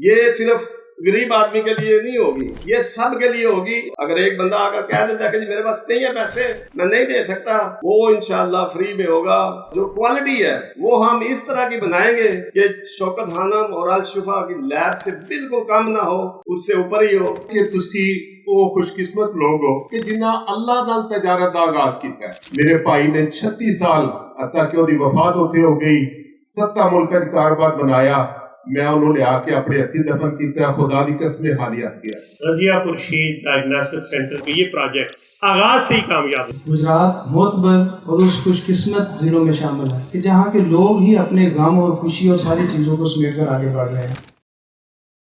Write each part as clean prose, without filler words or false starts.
یہ صرف غریب آدمی کے لیے نہیں ہوگی، یہ سب کے لیے ہوگی۔ اگر ایک بندہ آ کر کہہ دیتا ہے کہ جی میرے پاس نہیں ہے پیسے، میں نہیں دے سکتا، وہ انشاءاللہ فری میں ہوگا۔ جو کوالٹی ہے وہ ہم اس طرح کی بنائیں گے کہ شوکت خانم اور الشفا کی لیب سے بالکل کم نہ ہو، اس سے اوپر ہی ہو۔ کہ تسی وہ خوش قسمت لوگ ہو کہ جنہاں اللہ نال تجارت دا آغاز کیتا ہے۔ میرے بھائی نے 36 سال حتیٰ کہ ਉਹਦੀ وفات ہوتے ہو گئی 7 ملکاں کاروبار بنایا، میں انہوں نے آ کے اپنے ہتھی دفن کیتا، خدا دی قسم خالیات کیا۔ رضیہ خورشید ڈائگنوسٹک سینٹر کا یہ پروجیکٹ آغاز سے ہی کامیاب ہے۔ گجرات معتبر اور اس خوش قسمت ضلعوں میں شامل ہے کہ جہاں کے لوگ ہی اپنے غم اور خوشی اور ساری چیزوں کو سمیٹ کر آگے بڑھ رہے ہیں۔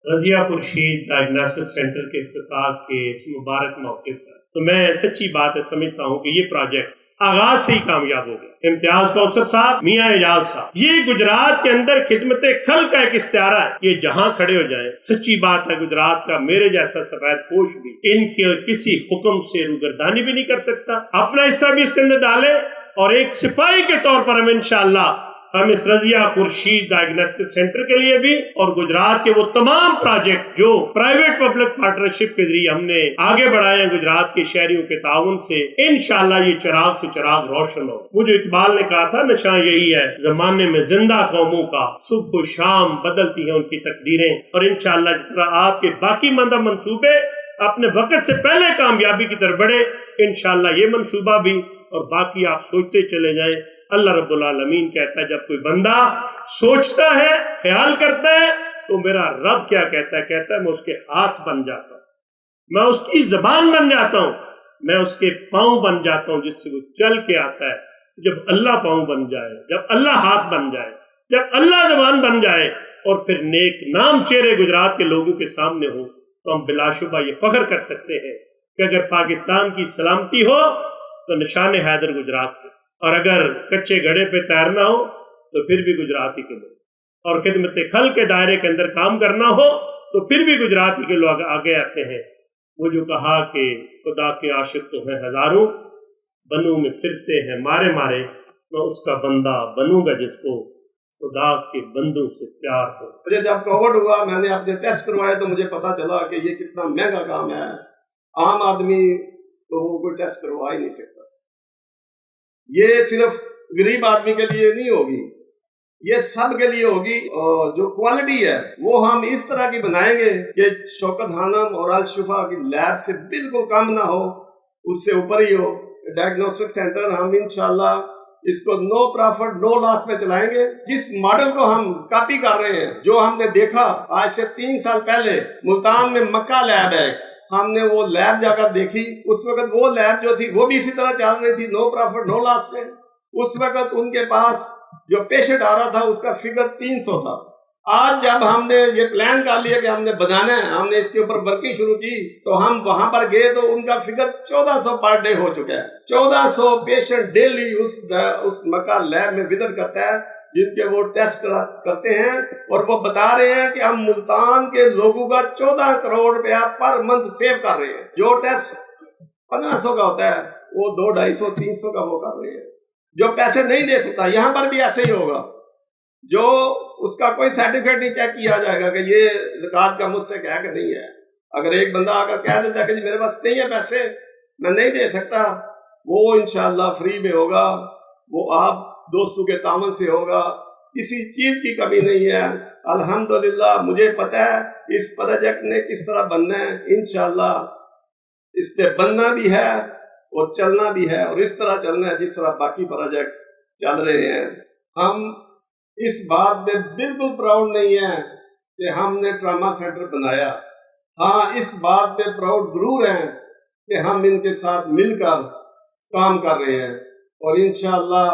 رضیہ خورشید ڈائگنوسٹک سینٹر کے افتتاح کے اس مبارک موقع پر تو میں سچی بات ہے سمجھتا ہوں کہ یہ پروجیکٹ آغاز سے ہی کامیاب ہو گیا۔ امتیاز کوثر صاحب، میاں اعجاز صاحب، یہ گجرات کے اندر خدمت خلق کا ایک استعارہ ہے۔ یہ جہاں کھڑے ہو جائیں، سچی بات ہے گجرات کا میرے جیسا سفید پوش بھی ان کے کسی حکم سے روگردانی بھی نہیں کر سکتا۔ اپنا حصہ بھی اس کے اندر ڈالے اور ایک سپاہی کے طور پر ہم اس رضیہ خورشید ڈائگنوسٹک سینٹر کے لیے بھی اور گجرات کے وہ تمام پروجیکٹ جو پرائیویٹ پبلک پارٹنرشپ کے ذریعے ہم نے آگے بڑھائے ہیں گجرات کے شہریوں کے تعاون سے، انشاءاللہ یہ چراغ سے چراغ روشن ہو۔ وہ جو اقبال نے کہا تھا نشاں یہی ہے زمانے میں زندہ قوموں کا، صبح و شام بدلتی ہیں ان کی تقدیریں، اور انشاءاللہ جس طرح آپ کے باقی ماندہ منصوبے اپنے وقت سے پہلے کامیابی کی طرف بڑھے، انشاءاللہ یہ منصوبہ بھی اور باقی آپ سوچتے چلے جائیں۔ اللہ رب العالمین کہتا ہے جب کوئی بندہ سوچتا ہے، خیال کرتا ہے، تو میرا رب کیا کہتا ہے میں اس کے ہاتھ بن جاتا ہوں، میں اس کی زبان بن جاتا ہوں، میں اس کے پاؤں بن جاتا ہوں جس سے وہ چل کے آتا ہے۔ جب اللہ پاؤں بن جائے، جب اللہ ہاتھ بن جائے، جب اللہ زبان بن جائے اور پھر نیک نام چہرے گجرات کے لوگوں کے سامنے ہو، تو ہم بلا شبہ یہ فخر کر سکتے ہیں کہ اگر پاکستان کی سلامتی ہو تو نشان حیدر گجرات کے، اور اگر کچے گھڑے پہ تیرنا ہو تو پھر بھی گجراتی کے لوگ، اور خدمت خلق کے دائرے کے اندر کام کرنا ہو تو پھر بھی گجراتی کے لوگ آگے آتے ہیں۔ وہ جو کہا کہ خدا کے عاشق تو ہیں ہزاروں، بنوں میں پھرتے ہیں مارے مارے، میں اس کا بندہ بنوں گا جس کو خدا کے بندوں سے پیار ہو۔ مجھے جب کووڈ ہوا میں نے اپنے ٹیسٹ کروائے تو مجھے پتا چلا کہ یہ کتنا مہنگا کام ہے، عام آدمی تو وہ کوئی ٹیسٹ کروا ہی نہیں سکتا۔ یہ صرف غریب آدمی کے لیے نہیں ہوگی، یہ سب کے لیے ہوگی۔ اور جو کوالٹی ہے وہ ہم اس طرح کی بنائیں گے کہ شوکت خانم اور الشفا کی لیب سے بالکل کم نہ ہو، اس سے اوپر ہی ہو۔ ڈائگنوسٹک سینٹر ہم انشاءاللہ اس کو نو پرافٹ نو لاس میں چلائیں گے۔ جس ماڈل کو ہم کاپی کر رہے ہیں، جو ہم نے دیکھا آج سے 3 سال پہلے ملتان میں مکہ لیب ہے، ہم نے وہ لیب جا کر دیکھی، اس وقت وہ لیب جو تھی وہ بھی اسی طرح چل رہی تھی، نو پرافٹ نو لاس میں۔ اس وقت ان کے پاس جو پیشنٹ آ رہا تھا اس کا فگر 300 تھا۔ آج جب ہم نے یہ پلان کر لیا کہ ہم نے بنانا ہے، ہم نے اس کے اوپر ورکنگ شروع کی، تو ہم وہاں پر گئے تو ان کا فگر 1400 پر ڈے ہو چکا ہے۔ 1400 پیشنٹ ڈیلی اس مکہ لیب میں وزٹ کرتا ہے، جن کے وہ ٹیسٹ کرتے ہیں، اور وہ بتا رہے ہیں کہ ہم ملتان کے لوگوں کا 14 کروڑ روپیہ پر منتھ سیو کر رہے ہیں۔ جو ٹیسٹ 1500 کا ہوتا ہے وہ 200, 250, 300 کا وہ کر رہے ہیں۔ جو پیسے نہیں دے سکتا یہاں پر بھی ایسے ہی ہوگا، جو اس کا کوئی سرٹیفکیٹ نہیں چیک کیا جائے گا کہ یہ زکوٰۃ کا مستحق ہے کہ نہیں ہے۔ اگر ایک بندہ آ کر کہہ دیتا ہے کہ جی میرے پاس نہیں ہے پیسے، میں نہیں دے سکتا، وہ انشاءاللہ فری میں ہوگا، وہ آپ دوستوں کے تعاون سے ہوگا، کسی چیز کی کمی نہیں ہے۔ الحمدللہ مجھے پتہ ہے اس پروجیکٹ نے کس طرح بننا ہے، انشاءاللہ اس نے بننا بھی ہے اور چلنا بھی ہے، اور اس طرح چلنا ہے جس طرح باقی پروجیکٹ چل رہے ہیں۔ ہم اس بات میں بالکل پراؤڈ نہیں ہیں کہ ہم نے ٹراما سینٹر بنایا، ہاں اس بات پہ پراؤڈ ضرور ہیں کہ ہم ان کے ساتھ مل کر کام کر رہے ہیں، اور انشاءاللہ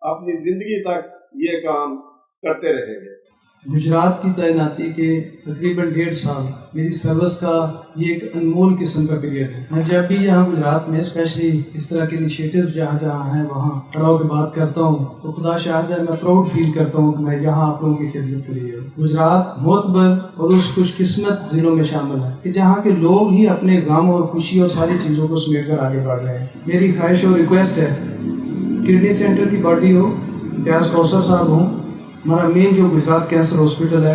اپنی زندگی تک یہ کام کرتے رہیں گے۔ گجرات کی تعیناتی کے تقریباً 1.5 سال میری سروس کا یہ ایک انمول قسم کا پیریڈ ہے۔ میں جب بھی یہاں گجرات میں اسپیشلی اس طرح کے انیشیٹیوز جہاں جہاں ہیں وہاں کھڑا ہو کے بات کرتا ہوں تو خدا شاہد ہے میں پراؤڈ فیل کرتا ہوں کہ میں یہاں آپ لوگوں کی خدمت کے لیے ہوں۔ گجرات معتبر اور اس خوش قسمت ضلعوں میں شامل ہے کہ جہاں کے لوگ ہی اپنے غم اور خوشی اور ساری چیزوں کو سمیٹ کر آگے بڑھ رہے ہیں۔ میری خواہش اور ریکویسٹ ہے کڈنی سینٹر کی باڈی ہو، امتیاز کوثر صاحب ہوں، ہمارا مین جو گجرات کینسر ہاسپٹل ہے،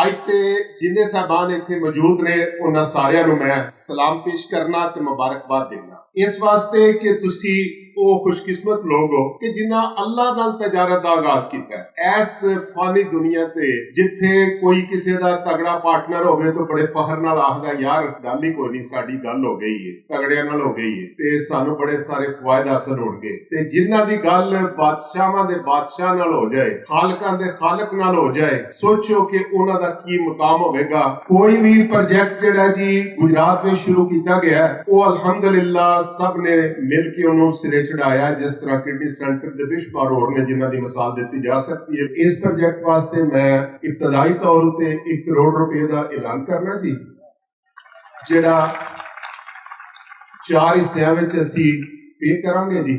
ਅੱਜ ਤੇ ਜਿੰਨੇ ਸਾਹਿਬਾਨ ਇੱਥੇ ਮੌਜੂਦ ਨੇ ਉਹਨਾਂ ਸਾਰਿਆਂ ਨੂੰ ਮੈਂ ਸਲਾਮ ਪੇਸ਼ ਕਰਨਾ ਤੇ ਮੁਬਾਰਕਬਾਦ ਦੇਣਾ ਇਸ ਵਾਸਤੇ ਕਿ ਤੁਸੀਂ ਉਹ ਖੁਸ਼ਕਿਸਮਤ ਲੋਕ ਹੋ ਕਿ ਜਿਨ੍ਹਾਂ ਅੱਲਾਹ ਨਾਲ ਤਜਾਰਤ ਦਾ ਆਗਾਜ਼ ਕੀਤਾ ਹੈ। ਇਸ ਫਾਨੀ ਦੁਨੀਆ ਤੇ ਜਿੱਥੇ ਕੋਈ ਕਿਸੇ ਦਾ ਤਗੜਾ ਪਾਰਟਨਰ ਹੋਵੇ ਤਾਂ ਬੜੇ ਫਖਰ ਨਾਲ ਆਖਦਾ ਯਾਰ ਗੱਲ ਹੀ ਕੋਈ ਨਹੀਂ, ਸਾਡੀ ਗੱਲ ਹੋ ਗਈ ਹੈ, ਤਗੜਿਆਂ ਨਾਲ ਹੋ ਗਈ ਹੈ ਤੇ ਸਾਨੂੰ ਬੜੇ ਸਾਰੇ ਫਵਾਇਦ ਹਾਸਲ ਹੋਣਗੇ। ਤੇ ਜਿਨ੍ਹਾਂ ਦੀ ਗੱਲ ਬਾਦਸ਼ਾਹਾਂ ਦੇ ਬਾਦਸ਼ਾਹ ਨਾਲ ਹੋ ਜਾਏ, ਖਾਲਕਾਂ ਦੇ ਖਾਲਕ ਨਾਲ ਹੋ ਜਾਏ, ਸੋਚੋ ਕਿ ਉਹਨਾਂ ਦਾ ਕੀ ਮੁਕਾਮ ਹੋਵੇਗਾ। ਕੋਈ ਵੀ ਪ੍ਰੋਜੈਕਟ ਜਿਹੜਾ ਜੀ ਗੁਜਰਾਤ ਵਿੱਚ ਸ਼ੁਰੂ ਕੀਤਾ ਗਿਆ ਉਹ ਅਲਹਮਦੁਲਿਲਾ ਸਭ ਨੇ ਮਿਲ ਕੇ ਉਹਨੂੰ ਸਿਰੇ ਚੜਾਇਆ। ਜਿਸ ਤਰ੍ਹਾਂ ਕਿਡਨੀ ਸੈਂਟਰ ਦੇ ਬਿਸ਼ਮਾਰ ਹੋਰ ਨੇ ਜਿਨ੍ਹਾਂ ਦੀ ਮਿਸਾਲ ਦਿੱਤੀ ਜਾ ਸਕਦੀ ਹੈ। ਇਸ ਪ੍ਰੋਜੈਕਟ ਵਾਸਤੇ ਮੈਂ ਇਬਤਦਾਈ ਤੌਰ ਉਤੇ 1 ਕਰੋੜ ਰੁਪਏ ਦਾ ਐਲਾਨ ਕਰਨਾ ਜੀ, ਜਿਹੜਾ 4 ਹਿੱਸਿਆਂ ਵਿੱਚ ਅਸੀਂ ਪੇ ਕਰਾਂਗੇ ਜੀ